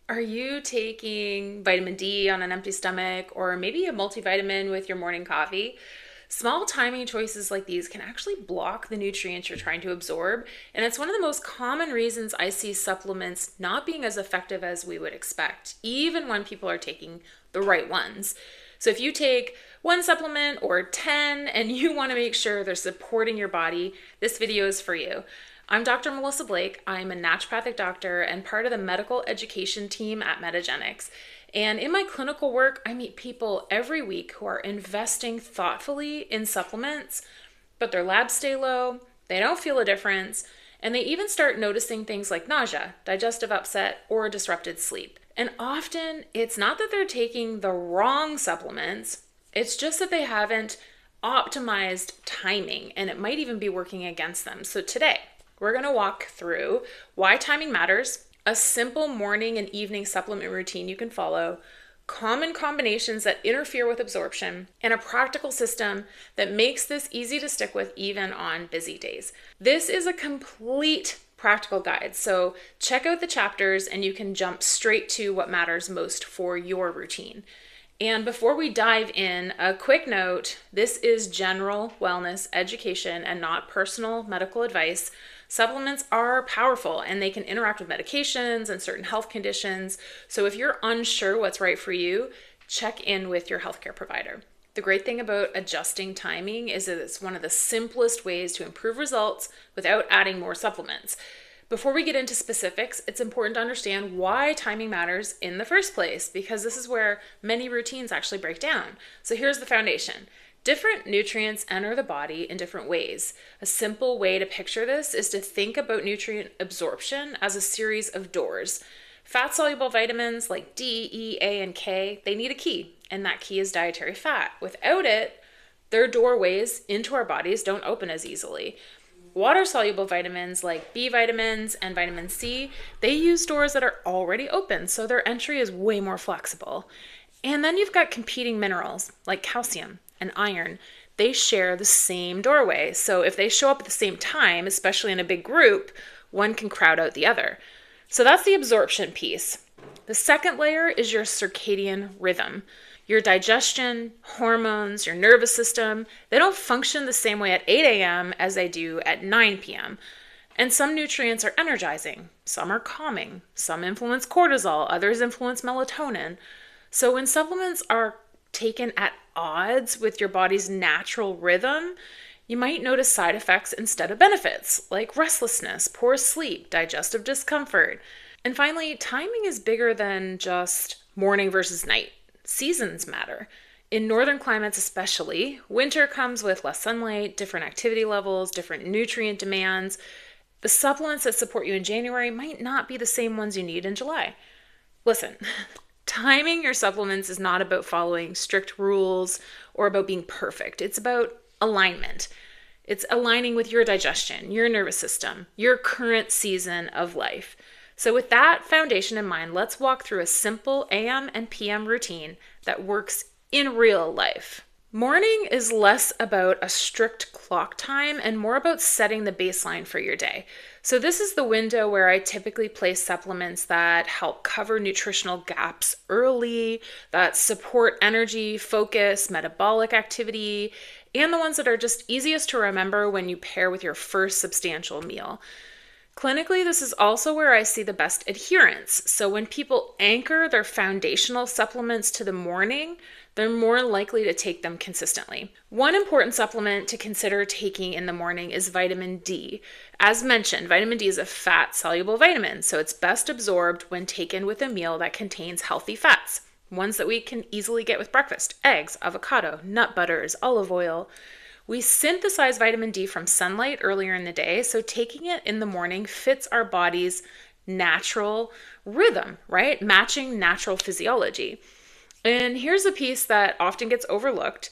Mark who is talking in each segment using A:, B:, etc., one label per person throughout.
A: Are you taking vitamin D on an empty stomach or maybe a multivitamin with your morning coffee? Small timing choices like these can actually block the nutrients you're trying to absorb, and it's one of the most common reasons I see supplements not being as effective as we would expect, even when people are taking the right ones. So if you take one supplement or 10 and you want to make sure they're supporting your body, this video is for you. I'm Dr. Melissa Blake. I'm a naturopathic doctor and part of the medical education team at Metagenics. And in my clinical work, I meet people every week who are investing thoughtfully in supplements, but their labs stay low, they don't feel a difference, and they even start noticing things like nausea, digestive upset, or disrupted sleep. And often, it's not that they're taking the wrong supplements, it's just that they haven't optimized timing, and it might even be working against them. So today, we're going to walk through why timing matters, a simple morning and evening supplement routine you can follow, common combinations that interfere with absorption, and a practical system that makes this easy to stick with even on busy days. This is a complete practical guide, so check out the chapters and you can jump straight to what matters most for your routine. And before we dive in, a quick note, this is general wellness education and not personal medical advice. Supplements are powerful and they can interact with medications and certain health conditions. So if you're unsure what's right for you, check in with your healthcare provider. The great thing about adjusting timing is that it's one of the simplest ways to improve results without adding more supplements. Before we get into specifics, it's important to understand why timing matters in the first place, because this is where many routines actually break down. So here's the foundation. Different nutrients enter the body in different ways. A simple way to picture this is to think about nutrient absorption as a series of doors. Fat-soluble vitamins like D, E, A, and K, they need a key, and that key is dietary fat. Without it, their doorways into our bodies don't open as easily. Water-soluble vitamins like B vitamins and vitamin C, they use doors that are already open, so their entry is way more flexible. And then you've got competing minerals like calcium and iron. They share the same doorway, so if they show up at the same time, especially in a big group, one can crowd out the other. So that's the absorption piece. The second layer is your circadian rhythm. Your digestion, hormones, your nervous system, they don't function the same way at 8 a.m. as they do at 9 p.m. And some nutrients are energizing, some are calming, some influence cortisol, others influence melatonin. So when supplements are taken at odds with your body's natural rhythm, you might notice side effects instead of benefits, like restlessness, poor sleep, digestive discomfort. And finally, timing is bigger than just morning versus night. Seasons matter. In northern climates especially, winter comes with less sunlight, different activity levels, different nutrient demands. The supplements that support you in January might not be the same ones you need in July. Listen, timing your supplements is not about following strict rules or about being perfect. It's about alignment. It's aligning with your digestion, your nervous system, your current season of life. So with that foundation in mind, let's walk through a simple AM and PM routine that works in real life. Morning is less about a strict clock time and more about setting the baseline for your day. So this is the window where I typically place supplements that help cover nutritional gaps early, that support energy, focus, metabolic activity, and the ones that are just easiest to remember when you pair with your first substantial meal. Clinically, this is also where I see the best adherence. So when people anchor their foundational supplements to the morning, they're more likely to take them consistently. One important supplement to consider taking in the morning is vitamin D. As mentioned, vitamin D is a fat-soluble vitamin, so it's best absorbed when taken with a meal that contains healthy fats, ones that we can easily get with breakfast: eggs, avocado, nut butters, olive oil. We synthesize vitamin D from sunlight earlier in the day, so taking it in the morning fits our body's natural rhythm, right? Matching natural physiology. And here's a piece that often gets overlooked.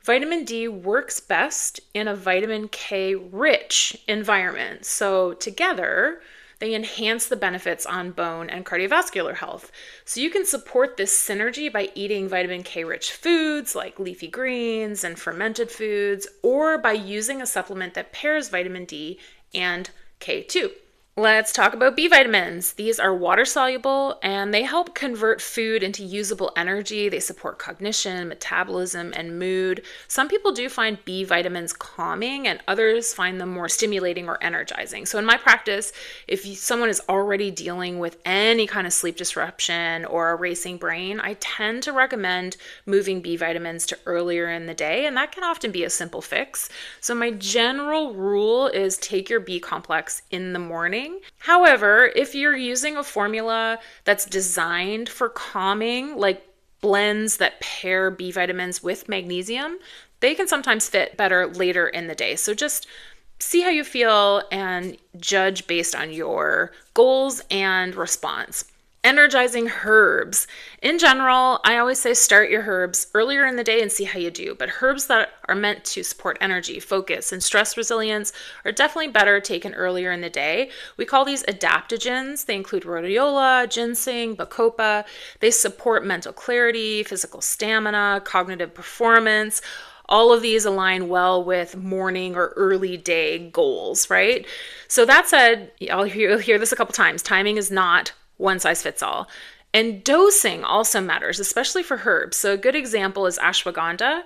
A: Vitamin D works best in a vitamin K rich environment. So together, they enhance the benefits on bone and cardiovascular health. So you can support this synergy by eating vitamin K rich foods like leafy greens and fermented foods, or by using a supplement that pairs vitamin D and K2. Let's talk about B vitamins. These are water soluble and they help convert food into usable energy. They support cognition, metabolism, and mood. Some people do find B vitamins calming, and others find them more stimulating or energizing. So, in my practice, if someone is already dealing with any kind of sleep disruption or a racing brain, I tend to recommend moving B vitamins to earlier in the day, and that can often be a simple fix. So, my general rule is take your B complex in the morning. However, if you're using a formula that's designed for calming, like blends that pair B vitamins with magnesium, they can sometimes fit better later in the day. So just see how you feel and judge based on your goals and response. Energizing herbs. In general, I always say start your herbs earlier in the day and see how you do. But herbs that are meant to support energy, focus, and stress resilience are definitely better taken earlier in the day. We call these adaptogens. They include rhodiola, ginseng, bacopa. They support mental clarity, physical stamina, cognitive performance. All of these align well with morning or early day goals, right? So that said, you'll hear this a couple times. Timing is not one size fits all. And dosing also matters, especially for herbs. So a good example is ashwagandha.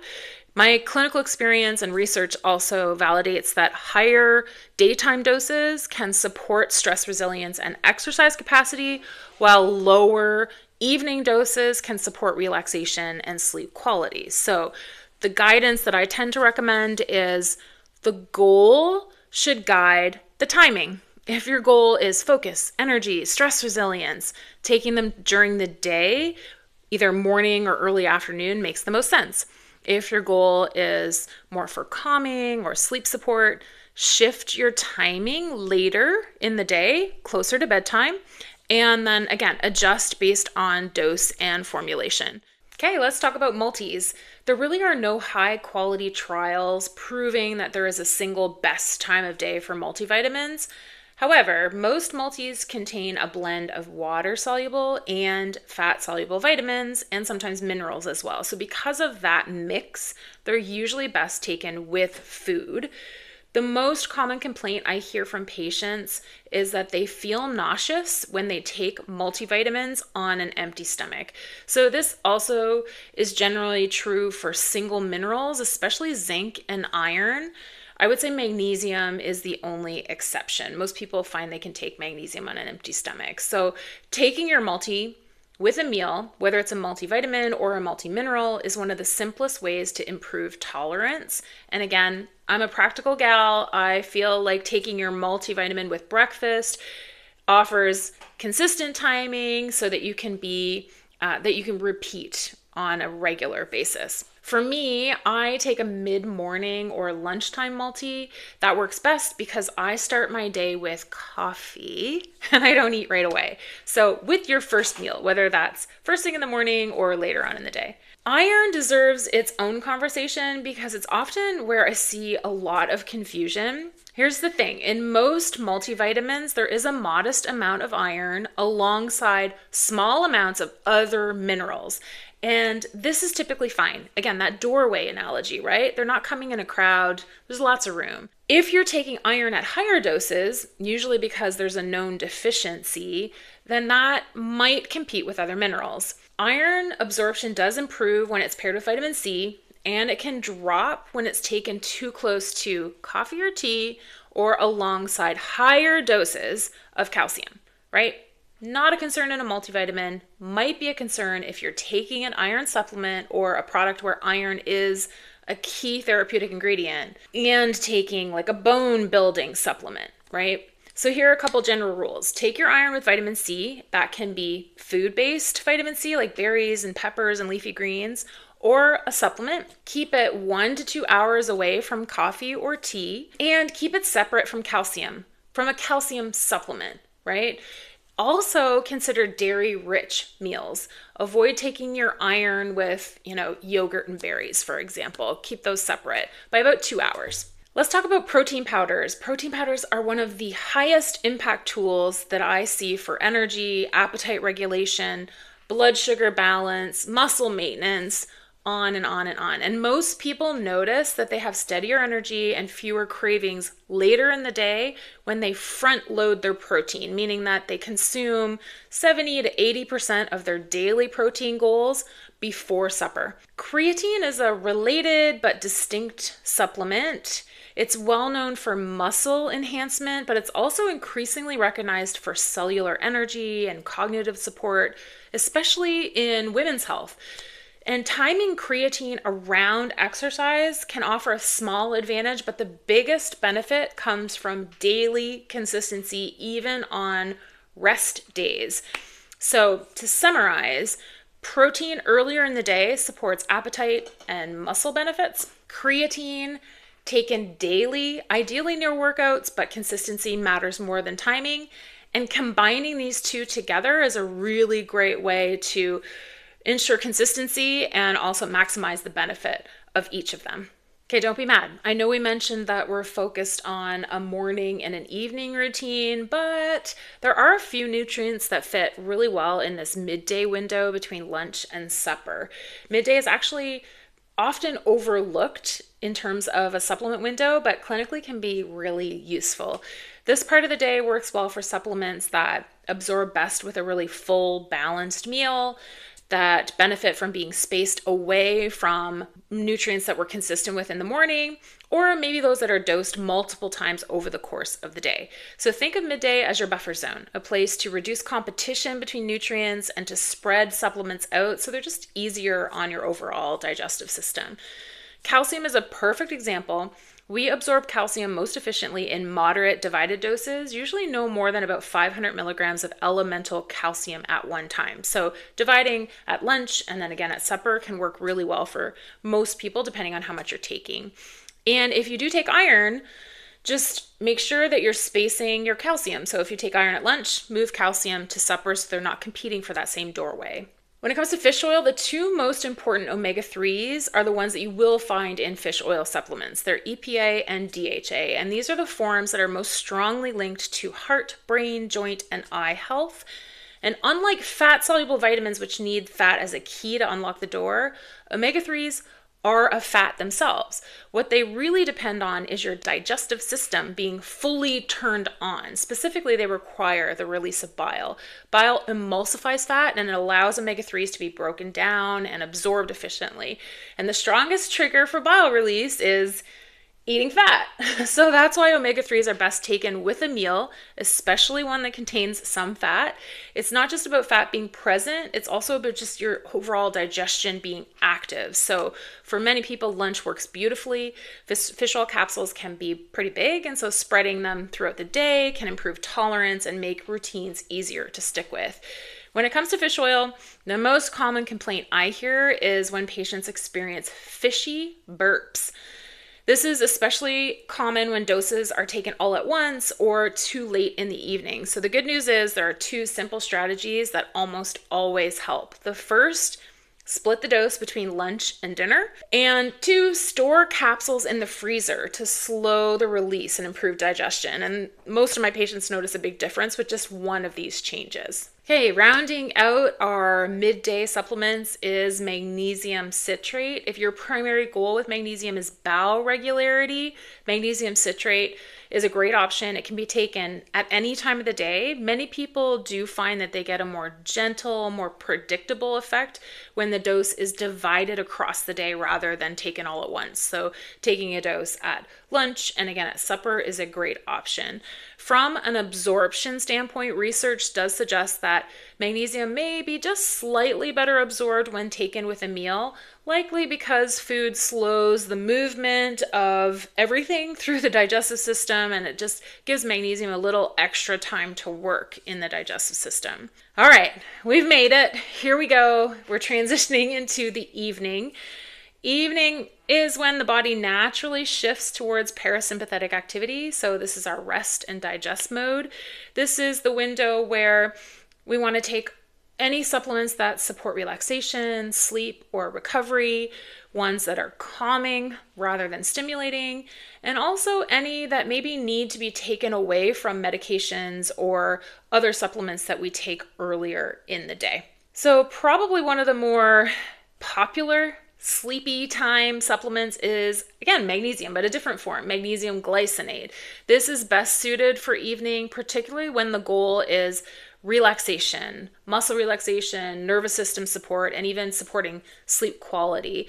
A: My clinical experience and research also validates that higher daytime doses can support stress resilience and exercise capacity, while lower evening doses can support relaxation and sleep quality. So the guidance that I tend to recommend is the goal should guide the timing. If your goal is focus, energy, stress resilience, taking them during the day, either morning or early afternoon, makes the most sense. If your goal is more for calming or sleep support, shift your timing later in the day, closer to bedtime, and then again, adjust based on dose and formulation. Okay, let's talk about multis. There really are no high quality trials proving that there is a single best time of day for multivitamins. However, most multis contain a blend of water-soluble and fat-soluble vitamins and sometimes minerals as well. So because of that mix, they're usually best taken with food. The most common complaint I hear from patients is that they feel nauseous when they take multivitamins on an empty stomach. So this also is generally true for single minerals, especially zinc and iron. I would say magnesium is the only exception. Most people find they can take magnesium on an empty stomach. So taking your multi with a meal, whether it's a multivitamin or a multimineral, is one of the simplest ways to improve tolerance. And again, I'm a practical gal. I feel like taking your multivitamin with breakfast offers consistent timing so that you can repeat on a regular basis. For me, I take a mid-morning or lunchtime multi. That works best because I start my day with coffee and I don't eat right away. So with your first meal, whether that's first thing in the morning or later on in the day. Iron deserves its own conversation because it's often where I see a lot of confusion. Here's the thing, in most multivitamins, there is a modest amount of iron alongside small amounts of other minerals. And this is typically fine. Again, that doorway analogy, right? They're not coming in a crowd. There's lots of room. If you're taking iron at higher doses, usually because there's a known deficiency, then that might compete with other minerals. Iron absorption does improve when it's paired with vitamin C, and it can drop when it's taken too close to coffee or tea or alongside higher doses of calcium, right? Not a concern in a multivitamin, might be a concern if you're taking an iron supplement or a product where iron is a key therapeutic ingredient and taking like a bone building supplement, right? So here are a couple general rules. Take your iron with vitamin C. That can be food-based vitamin C like berries and peppers and leafy greens, or a supplement. Keep it 1 to 2 hours away from coffee or tea, and keep it separate from calcium, from a calcium supplement, right? Also consider dairy-rich meals. Avoid taking your iron with, yogurt and berries, for example. Keep those separate by about 2 hours. Let's talk about protein powders. Protein powders are one of the highest impact tools that I see for energy, appetite regulation, blood sugar balance, muscle maintenance, on and on and on. And most people notice that they have steadier energy and fewer cravings later in the day when they front load their protein, meaning that they consume 70 to 80% of their daily protein goals before supper. Creatine is a related but distinct supplement. It's well known for muscle enhancement, but it's also increasingly recognized for cellular energy and cognitive support, especially in women's health. And timing creatine around exercise can offer a small advantage, but the biggest benefit comes from daily consistency, even on rest days. So to summarize, protein earlier in the day supports appetite and muscle benefits. Creatine taken daily, ideally near workouts, but consistency matters more than timing. And combining these two together is a really great way to ensure consistency and also maximize the benefit of each of them. Okay, don't be mad. I know we mentioned that we're focused on a morning and an evening routine, but there are a few nutrients that fit really well in this midday window between lunch and supper. Midday is actually often overlooked in terms of a supplement window, but clinically can be really useful. This part of the day works well for supplements that absorb best with a really full, balanced meal, that benefit from being spaced away from nutrients that we're consistent with in the morning, or maybe those that are dosed multiple times over the course of the day. So think of midday as your buffer zone, a place to reduce competition between nutrients and to spread supplements out so they're just easier on your overall digestive system. Calcium is a perfect example. We absorb calcium most efficiently in moderate divided doses, usually no more than about 500 milligrams of elemental calcium at one time. So dividing at lunch and then again at supper can work really well for most people, depending on how much you're taking. And if you do take iron, just make sure that you're spacing your calcium. So if you take iron at lunch, move calcium to supper so they're not competing for that same doorway. When it comes to fish oil, the two most important omega-3s are the ones that you will find in fish oil supplements. They're EPA and DHA, and these are the forms that are most strongly linked to heart, brain, joint, and eye health. And unlike fat-soluble vitamins, which need fat as a key to unlock the door, omega-3s are a fat themselves. What they really depend on is your digestive system being fully turned on. Specifically, they require the release of bile. Bile emulsifies fat and it allows omega-3s to be broken down and absorbed efficiently. And the strongest trigger for bile release is eating fat. So that's why omega-3s are best taken with a meal, especially one that contains some fat. It's not just about fat being present, it's also about just your overall digestion being active. So for many people, lunch works beautifully. Fish oil capsules can be pretty big, and so spreading them throughout the day can improve tolerance and make routines easier to stick with. When it comes to fish oil, the most common complaint I hear is when patients experience fishy burps. This is especially common when doses are taken all at once or too late in the evening. So the good news is there are two simple strategies that almost always help. The first, split the dose between lunch and dinner. And two, store capsules in the freezer to slow the release and improve digestion. And most of my patients notice a big difference with just one of these changes. Okay, rounding out our midday supplements is magnesium citrate. If your primary goal with magnesium is bowel regularity, magnesium citrate is a great option. It can be taken at any time of the day. Many people do find that they get a more gentle, more predictable effect when the dose is divided across the day rather than taken all at once. So taking a dose at lunch and again at supper is a great option. From an absorption standpoint, research does suggest that magnesium may be just slightly better absorbed when taken with a meal, likely because food slows the movement of everything through the digestive system and it just gives magnesium a little extra time to work in the digestive system. All right, we've made it. Here we go. We're transitioning into the evening. Evening is when the body naturally shifts towards parasympathetic activity. So this is our rest and digest mode. This is the window where we want to take any supplements that support relaxation, sleep, or recovery, ones that are calming rather than stimulating, and also any that maybe need to be taken away from medications or other supplements that we take earlier in the day. So probably one of the more popular sleepy time supplements is, again, magnesium, but a different form, magnesium glycinate. This is best suited for evening, particularly when the goal is relaxation, muscle relaxation, nervous system support, and even supporting sleep quality.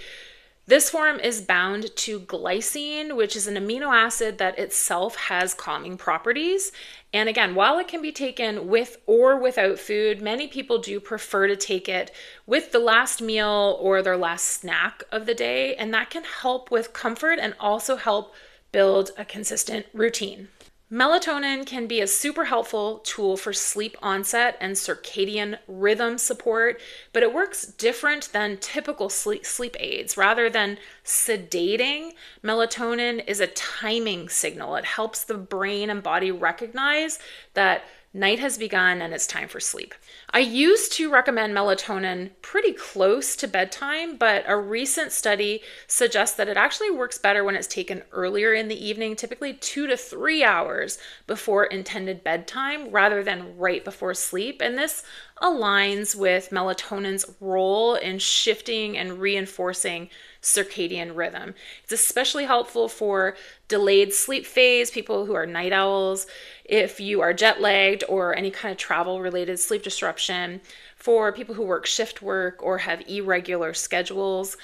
A: This form is bound to glycine, which is an amino acid that itself has calming properties. And again, while it can be taken with or without food, many people do prefer to take it with the last meal or their last snack of the day. And that can help with comfort and also help build a consistent routine. Melatonin can be a super helpful tool for sleep onset and circadian rhythm support, but it works different than typical sleep aids. Rather than sedating, melatonin is a timing signal. It helps the brain and body recognize that night has begun and it's time for sleep. I used to recommend melatonin pretty close to bedtime, but a recent study suggests that it actually works better when it's taken earlier in the evening, typically 2 to 3 hours before intended bedtime rather than right before sleep. And this aligns with melatonin's role in shifting and reinforcing circadian rhythm. It's especially helpful for delayed sleep phase, people who are night owls, if you are jet lagged or any kind of travel related sleep disruption, for people who work shift work or have irregular schedules.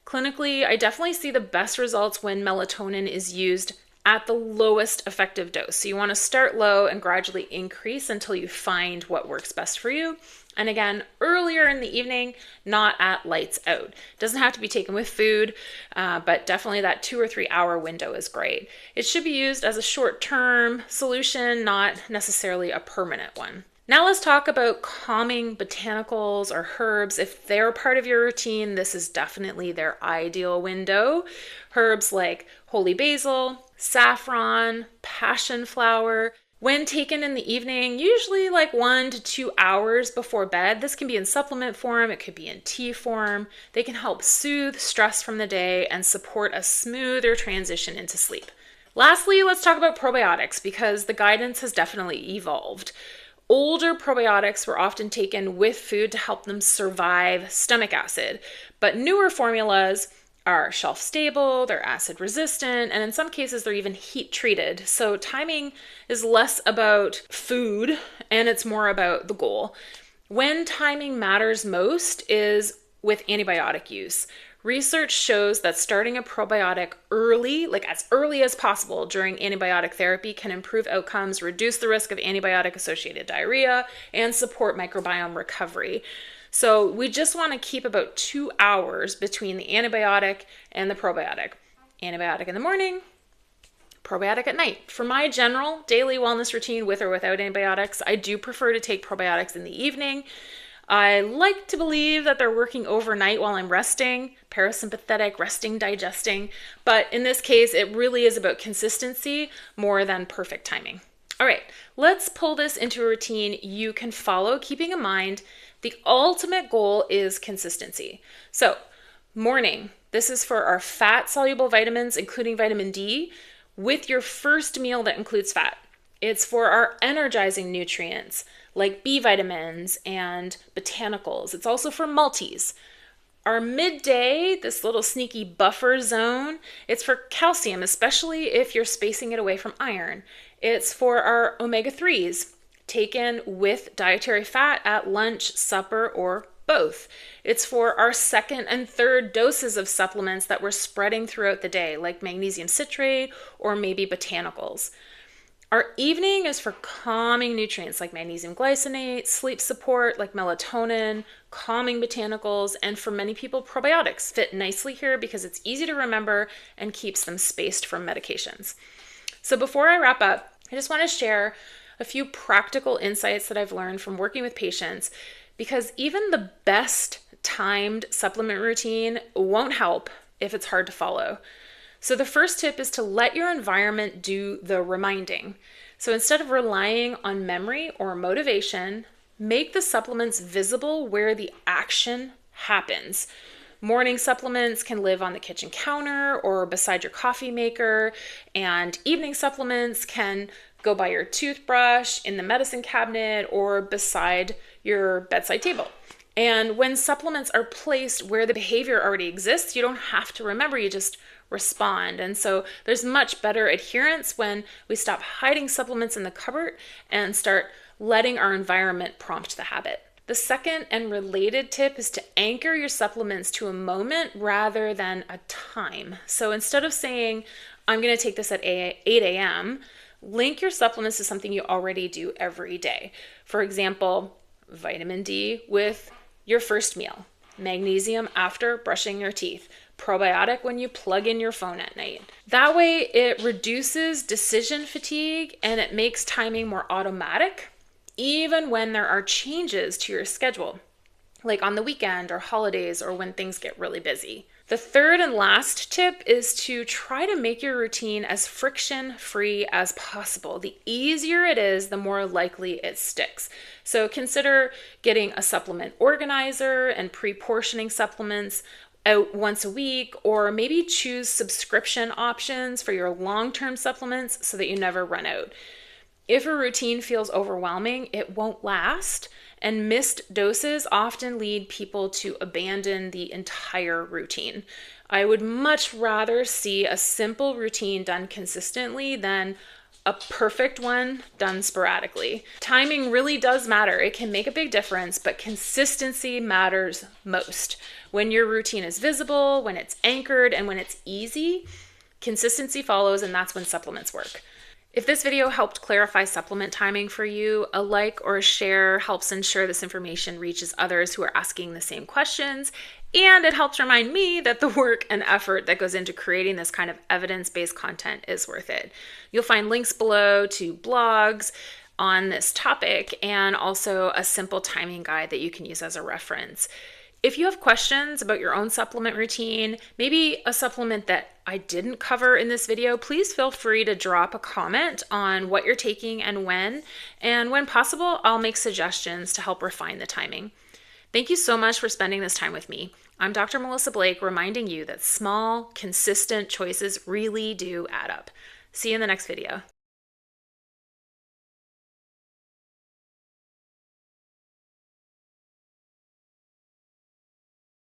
A: Clinically, I definitely see the best results when melatonin is used at the lowest effective dose. So you want to start low and gradually increase until you find what works best for you. And again, earlier in the evening, not at lights out. It doesn't have to be taken with food, but definitely that 2 or 3 hour window is great. It should be used as a short-term solution, not necessarily a permanent one. Now let's talk about calming botanicals or herbs. If they're part of your routine, this is definitely their ideal window. Herbs like holy basil, saffron, passion flower. When taken in the evening, usually like 1 to 2 hours before bed, this can be in supplement form, it could be in tea form. They can help soothe stress from the day and support a smoother transition into sleep. Lastly, let's talk about probiotics because the guidance has definitely evolved. Older probiotics were often taken with food to help them survive stomach acid, but newer formulas are shelf stable, they're acid resistant, and in some cases they're even heat treated. So timing is less about food and it's more about the goal. When timing matters most is with antibiotic use. Research shows that starting a probiotic early, like as early as possible during antibiotic therapy, can improve outcomes, reduce the risk of antibiotic-associated diarrhea, and support microbiome recovery. So we just want to keep about 2 hours between the antibiotic and the probiotic. Antibiotic in the morning, probiotic at night. For my general daily wellness routine with or without antibiotics, I do prefer to take probiotics in the evening. I like to believe that they're working overnight while I'm resting, parasympathetic, resting, digesting. But in this case, it really is about consistency more than perfect timing. All right, let's pull this into a routine you can follow, keeping in mind the ultimate goal is consistency. So, morning, this is for our fat-soluble vitamins, including vitamin D, with your first meal that includes fat. It's for our energizing nutrients like B vitamins and botanicals. It's also for multis. Our midday, this little sneaky buffer zone, it's for calcium, especially if you're spacing it away from iron. It's for our omega-3s, taken with dietary fat at lunch, supper, or both. It's for our second and third doses of supplements that we're spreading throughout the day, like magnesium citrate or maybe botanicals. Our evening is for calming nutrients like magnesium glycinate, sleep support like melatonin, calming botanicals, and for many people, probiotics fit nicely here because it's easy to remember and keeps them spaced from medications. So before I wrap up, I just want to share a few practical insights that I've learned from working with patients, because even the best timed supplement routine won't help if it's hard to follow. So the first tip is to let your environment do the reminding. So instead of relying on memory or motivation, make the supplements visible where the action happens. Morning supplements can live on the kitchen counter or beside your coffee maker, and evening supplements can go by your toothbrush, in the medicine cabinet, or beside your bedside table. And when supplements are placed where the behavior already exists, you don't have to remember, you just respond. And so there's much better adherence when we stop hiding supplements in the cupboard and start letting our environment prompt the habit. The second and related tip is to anchor your supplements to a moment rather than a time. So instead of saying, I'm going to take this at 8 a.m., link your supplements to something you already do every day. For example, vitamin D with your first meal, magnesium after brushing your teeth, probiotic when you plug in your phone at night. That way it reduces decision fatigue and it makes timing more automatic, even when there are changes to your schedule, like on the weekend or holidays or when things get really busy. The third and last tip is to try to make your routine as friction-free as possible. The easier it is, the more likely it sticks. So consider getting a supplement organizer and pre-portioning supplements out once a week, or maybe choose subscription options for your long-term supplements so that you never run out. If a routine feels overwhelming, it won't last, and missed doses often lead people to abandon the entire routine. I would much rather see a simple routine done consistently than a perfect one done sporadically. Timing really does matter. It can make a big difference, but consistency matters most. When your routine is visible, when it's anchored, and when it's easy, consistency follows, and that's when supplements work. If this video helped clarify supplement timing for you, a like or a share helps ensure this information reaches others who are asking the same questions, and it helps remind me that the work and effort that goes into creating this kind of evidence-based content is worth it. You'll find links below to blogs on this topic and also a simple timing guide that you can use as a reference. If you have questions about your own supplement routine, maybe a supplement that I didn't cover in this video, please feel free to drop a comment on what you're taking and when possible, I'll make suggestions to help refine the timing. Thank you so much for spending this time with me. I'm Dr. Melissa Blake, reminding you that small, consistent choices really do add up. See you in the next video.